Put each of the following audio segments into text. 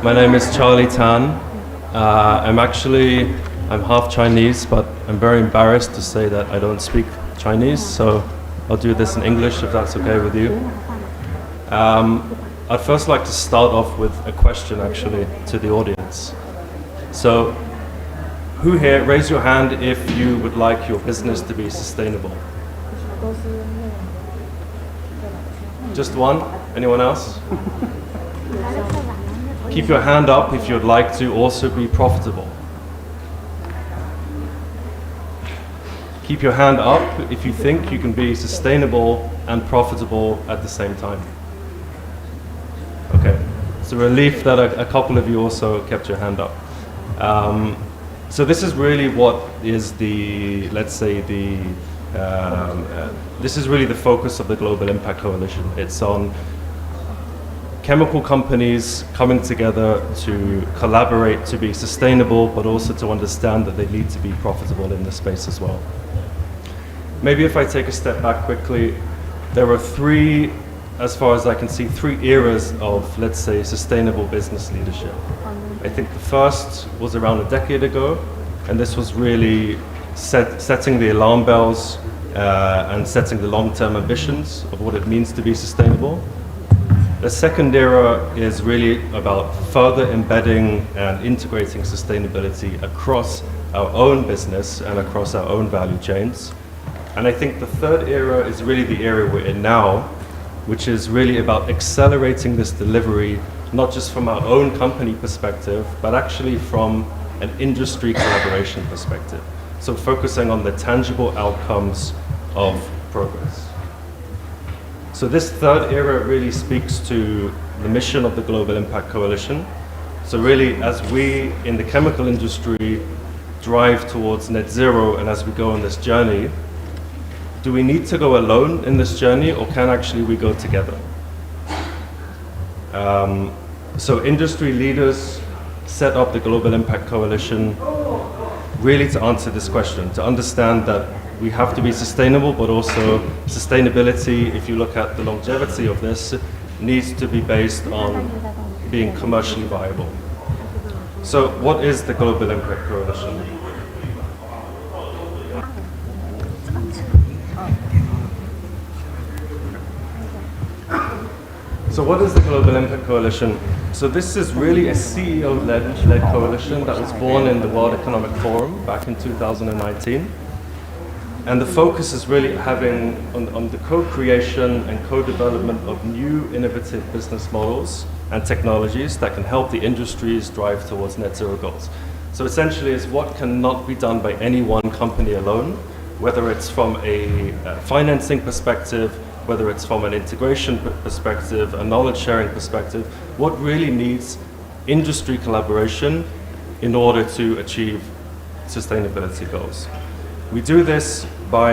My name is Charlie Tan. I'm half Chinese, but I'm very embarrassed to say that I don't speak Chinese, so I'll do this in English if that's okay with you. I'd first like to start off with a question actually to the audience. So, who here, raise your hand if you would like your business to be sustainable? Just one? Anyone else? Keep your hand up if you'd like to also be profitable. Keep your hand up if you think you can be sustainable and profitable at the same time. Okay, it's a relief that a couple of you also kept your hand up. So this is really what is the, let's say this is really the focus of the Global Impact Coalition. It's on chemical companies coming together to collaborate to be sustainable, but also to understand that they need to be profitable in this space as well. Maybe if I take a step back quickly, there are three, as far as I can see, three eras of, let's say, sustainable business leadership. I think the first was around a decade ago, and this was really setting the alarm bells and setting the long-term ambitions of what it means to be sustainable. The second era is really about further embedding and integrating sustainability across our own business and across our own value chains. And I think the third era is really the era we're in now, which is really about accelerating this delivery, not just from our own company perspective, but actually from an industry collaboration perspective. So focusing on the tangible outcomes of progress. So this third era really speaks to the mission of the Global Impact Coalition. So really, as we in the chemical industry drive towards net zero, and as we go on this journey, do we need to go alone in this journey, or can actually we go together? So industry leaders set up the Global Impact Coalition really to answer this question, to understand that we have to be sustainable, but also sustainability, if you look at the longevity of this, needs to be based on being commercially viable. So what is the Global Impact Coalition? So what is the Global Impact Coalition? So this is really a CEO-led coalition that was born in the World Economic Forum back in 2019. And the focus is really having on the co-creation and co-development of new innovative business models and technologies that can help the industries drive towards net zero goals. So essentially it's what cannot be done by any one company alone, whether it's from a financing perspective, whether it's from an integration perspective, a knowledge sharing perspective, what really needs industry collaboration in order to achieve sustainability goals. We do this by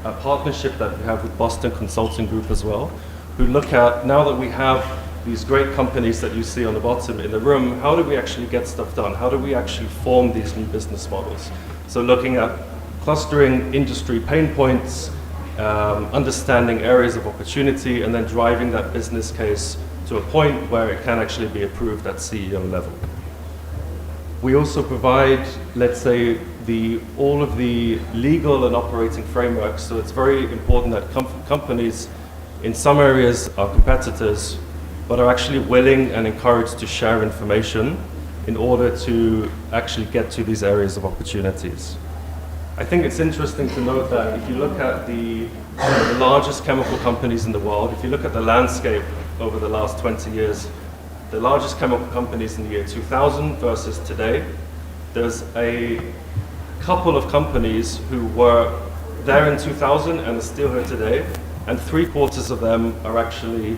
a partnership that we have with Boston Consulting Group as well, who look at, now that we have these great companies that you see on the bottom in the room, how do we actually get stuff done? How do we actually form these new business models? So looking at clustering industry pain points, understanding areas of opportunity, and then driving that business case to a point where it can actually be approved at CEO level. We also provide, let's say, all of the legal and operating frameworks, so it's very important that companies in some areas are competitors, but are actually willing and encouraged to share information in order to actually get to these areas of opportunities. I think it's interesting to note that if you look at the largest chemical companies in the world, if you look at the landscape over the last 20 years, the largest chemical companies in the year 2000 versus today, there's a couple of companies who were there in 2000 and are still here today, and 3/4 of them are actually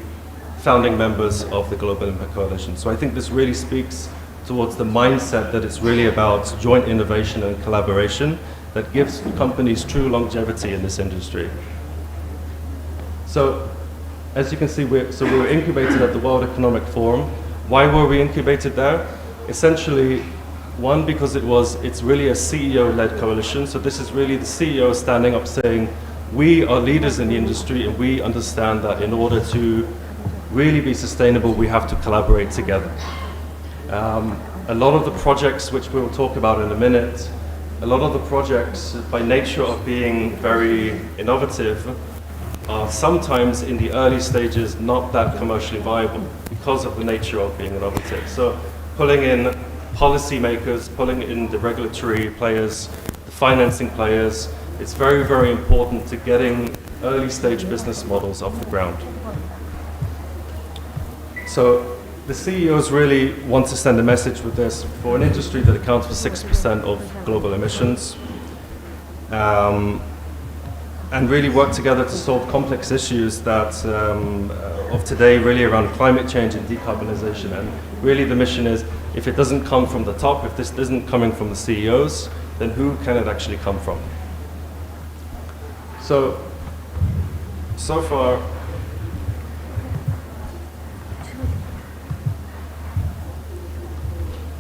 founding members of the Global Impact Coalition. So I think this really speaks towards the mindset that it's really about joint innovation and collaboration that gives companies true longevity in this industry. So, as you can see, we were incubated at the World Economic Forum. Why were we incubated there? Essentially, one, because it's really a CEO-led coalition. So this is really the CEO standing up saying, we are leaders in the industry and we understand that in order to really be sustainable, we have to collaborate together. A lot of the projects, which we will talk about in a minute, a lot of the projects, by nature of being very innovative, are sometimes in the early stages not that commercially viable because of the nature of being innovative. So pulling in policymakers, pulling in the regulatory players, the financing players, it's very, very important to getting early stage business models off the ground. So the CEOs really want to send a message with this for an industry that accounts for 6% of global emissions, and really work together to solve complex issues that of today, really around climate change and decarbonization. And really the mission is, if it doesn't come from the top, if this isn't coming from the CEOs, then who can it actually come from? So far,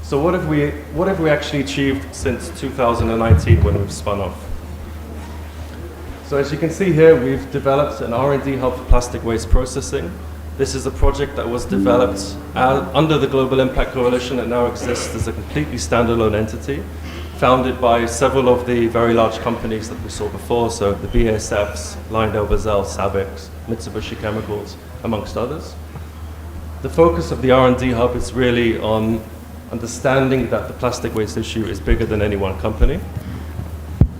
so what have we actually achieved since 2019 when we've spun off? So as you can see here, we've developed an R&D hub for plastic waste processing. This is a project that was developed under the Global Impact Coalition and now exists as a completely standalone entity, founded by several of the very large companies that we saw before, so the BASFs, LyondellBasell, SABIC, Mitsubishi Chemicals, amongst others. The focus of the R&D hub is really on understanding that the plastic waste issue is bigger than any one company.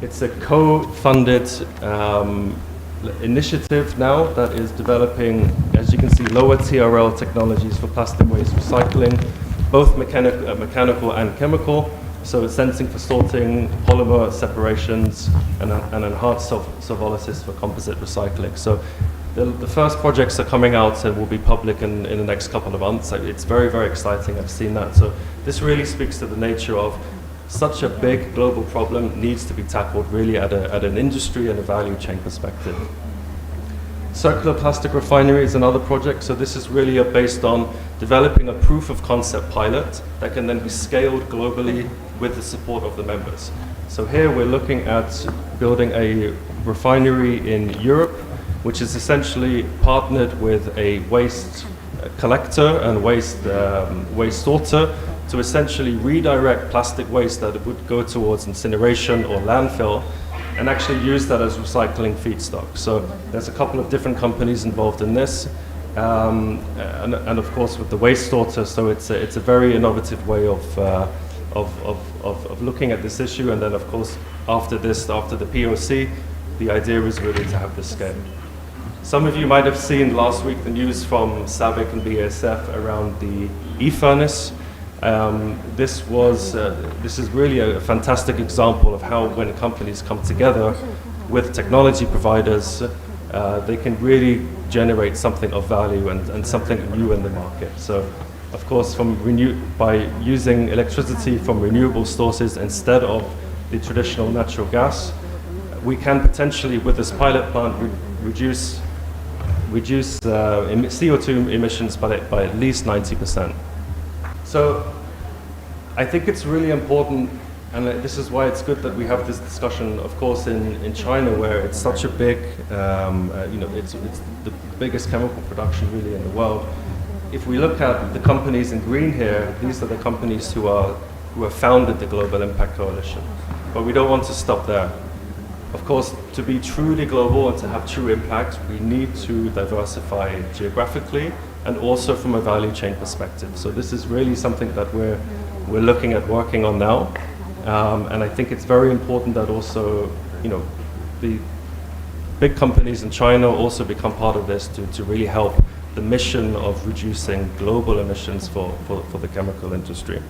It's a co-funded initiative now that is developing, as you can see, lower TRL technologies for plastic waste recycling, both mechanical and chemical. So it's sensing for sorting, polymer separations, and enhanced solvolysis for composite recycling. So the first projects are coming out and will be public in the next couple of months. It's very, very exciting. I've seen that. So this really speaks to the nature of such a big global problem needs to be tackled really at an industry and a value chain perspective. Circular plastic refinery is another project. So this is really based on developing a proof of concept pilot that can then be scaled globally with the support of the members. So here we're looking at building a refinery in Europe, which is essentially partnered with a waste collector and waste sorter to essentially redirect plastic waste that would go towards incineration or landfill and actually use that as recycling feedstock. So there's a couple of different companies involved in this, and of course with the waste sorter. So it's a very innovative way of looking at this issue. And then of course after the POC, the idea is really to have this scale. Some of you might have seen last week the news from SABIC and BASF around the e-furnace. This is really a fantastic example of how when companies come together with technology providers, they can really generate something of value and something new in the market. So of course by using electricity from renewable sources instead of the traditional natural gas, we can potentially with this pilot plant reduce CO2 emissions by at least 90%. So I think it's really important, and this is why it's good that we have this discussion, of course, in China, where it's such a big, it's the biggest chemical production really in the world. If we look at the companies in green here, these are the companies who have founded the Global Impact Coalition. But we don't want to stop there. Of course, to be truly global and to have true impact, we need to diversify geographically and also from a value chain perspective. So this is really something that we're looking at working on now. And I think it's very important that also, the big companies in China also become part of this to really help the mission of reducing global emissions for the chemical industry.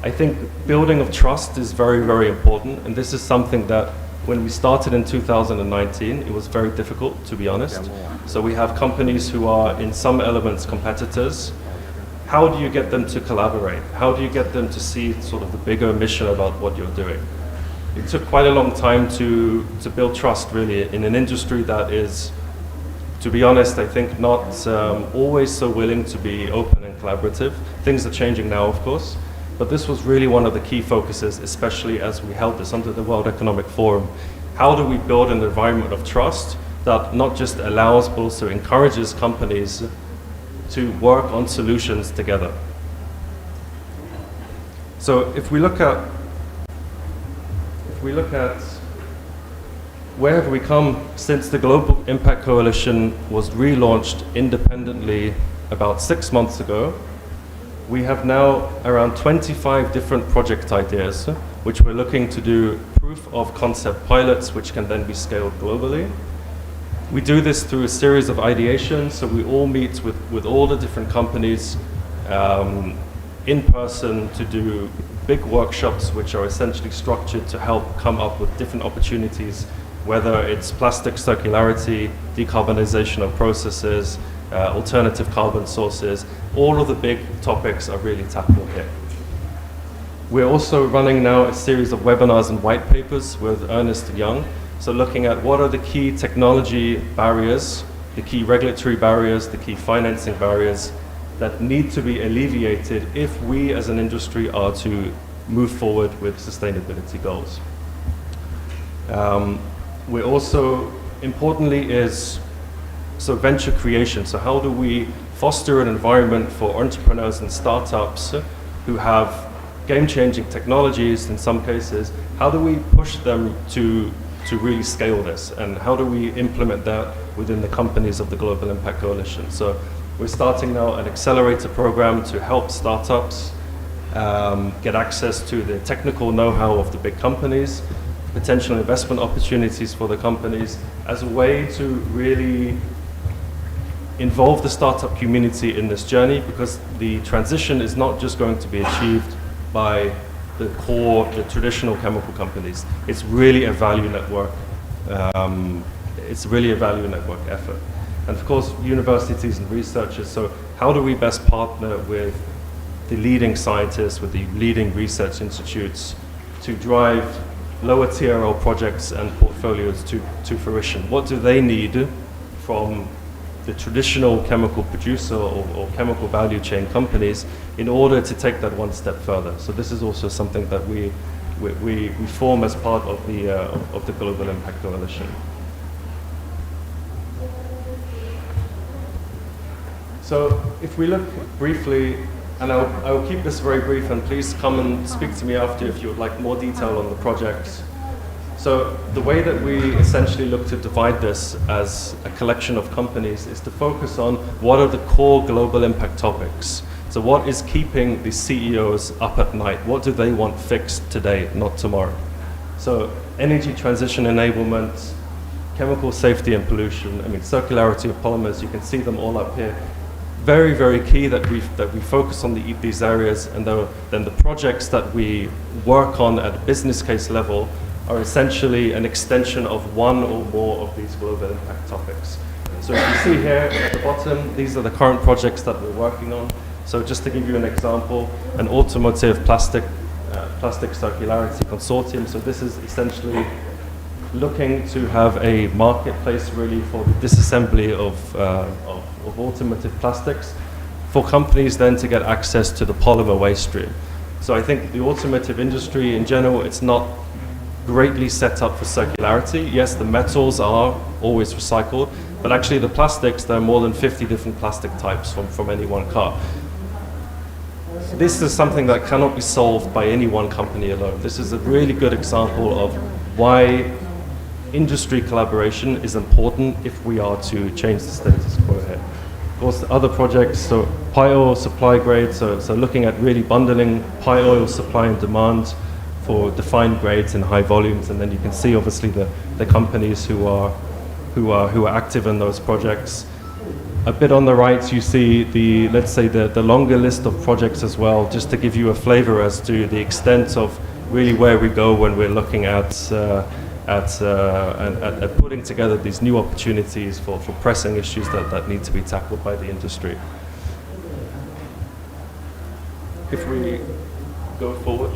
I think building of trust is very, very important, and this is something that when we started in 2019, it was very difficult, to be honest. So we have companies who are in some elements competitors. How do you get them to collaborate? How do you get them to see sort of the bigger mission about what you're doing? It took quite a long time to build trust really in an industry that is, to be honest, I think not always so willing to be open and collaborative. Things are changing now, of course. But this was really one of the key focuses, especially as we held this under the World Economic Forum. How do we build an environment of trust that not just allows but also encourages companies to work on solutions together? So if we look at where have we come since the Global Impact Coalition was relaunched independently about 6 months ago. We have now around 25 different project ideas, which we're looking to do proof of concept pilots, which can then be scaled globally. We do this through a series of ideations, so we all meet with all the different companies in person to do big workshops, which are essentially structured to help come up with different opportunities, whether it's plastic circularity, decarbonization of processes, alternative carbon sources. All of the big topics are really tackled here. We're also running now a series of webinars and white papers with Ernest Young. So looking at what are the key technology barriers, the key regulatory barriers, the key financing barriers that need to be alleviated if we as an industry are to move forward with sustainability goals. We're also, importantly, is venture creation. So how do we foster an environment for entrepreneurs and startups who have game-changing technologies in some cases? How do we push them to really scale this, and how do we implement that within the companies of the Global Impact Coalition? So we're starting now an accelerator program to help startups get access to the technical know-how of the big companies, potential investment opportunities for the companies, as a way to really involve the startup community in this journey, because the transition is not just going to be achieved by the traditional chemical companies. It's really a value network. It's really a value network effort. And of course, universities and researchers. So how do we best partner with the leading scientists, with the leading research institutes to drive lower TRL projects and portfolios to fruition? What do they need from the traditional chemical producer or chemical value chain companies in order to take that one step further? So this is also something that we form as part of the Global Impact Coalition. So if we look briefly, and I will keep this very brief, and please come and speak to me after if you would like more detail on the project. So the way that we essentially look to divide this as a collection of companies is to focus on what are the core global impact topics. So what is keeping the CEOs up at night? What do they want fixed today, not tomorrow? So energy transition enablement, chemical safety and pollution, circularity of polymers, you can see them all up here. Very, very key that we focus on these areas, and then the projects that we work on at a business case level are essentially an extension of one or more of these global impact topics. So if you see here at the bottom, these are the current projects that we're working on. So just to give you an example, an automotive plastic circularity consortium. So this is essentially looking to have a marketplace really for the disassembly of automotive plastics, for companies then to get access to the polymer waste stream. So I think the automotive industry in general, it's not greatly set up for circularity. Yes, the metals are always recycled, but actually the plastics, there are more than 50 different plastic types from any one car. This is something that cannot be solved by any one company alone. This is a really good example of why industry collaboration is important if we are to change the status quo here. Of course, the other projects, so pie oil supply grade, so looking at really bundling pie oil supply and demand for defined grades in high volumes, and then you can see obviously the companies who are active in those projects. A bit on the right, you see the longer list of projects as well, just to give you a flavor as to the extent of really where we go when we're looking at putting together these new opportunities for pressing issues that need to be tackled by the industry. If we go forward.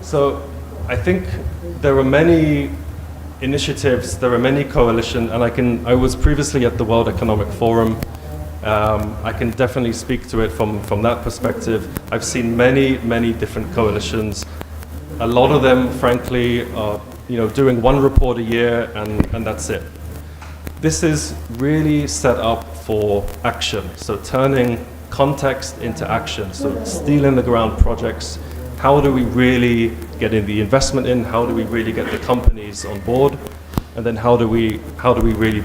So I think there are many initiatives, there are many coalitions, and I was previously at the World Economic Forum. I can definitely speak to it from that perspective. I've seen many different coalitions. A lot of them, frankly, are doing one report a year and that's it. This is really set up for action. So turning context into action. So steel in the ground projects. How do we really get in the investment in? How do we really get the companies on board? And then how do we really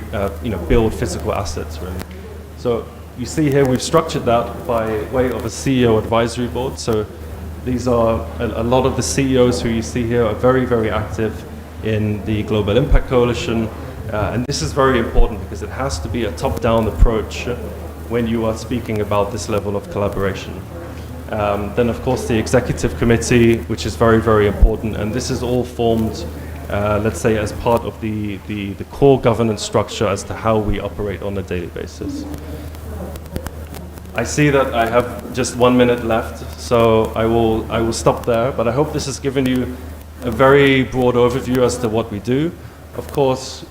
build physical assets really? So you see here we've structured that by way of a CEO advisory board. So these are a lot of the CEOs who you see here are very, very active in the Global Impact Coalition. And this is very important because it has to be a top-down approach when you are speaking about this level of collaboration. Then of course the executive committee, which is very, very important, and this is all formed, let's say, as part of the core governance structure as to how we operate on a daily basis. I see that I have just 1 minute left, so I will stop there, but I hope this has given you a very broad overview as to what we do. Of course,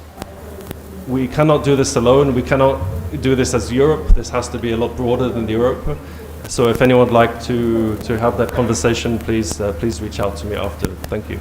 we cannot do this alone. We cannot do this as Europe. This has to be a lot broader than Europe. So if anyone would like to have that conversation, please reach out to me after. Thank you.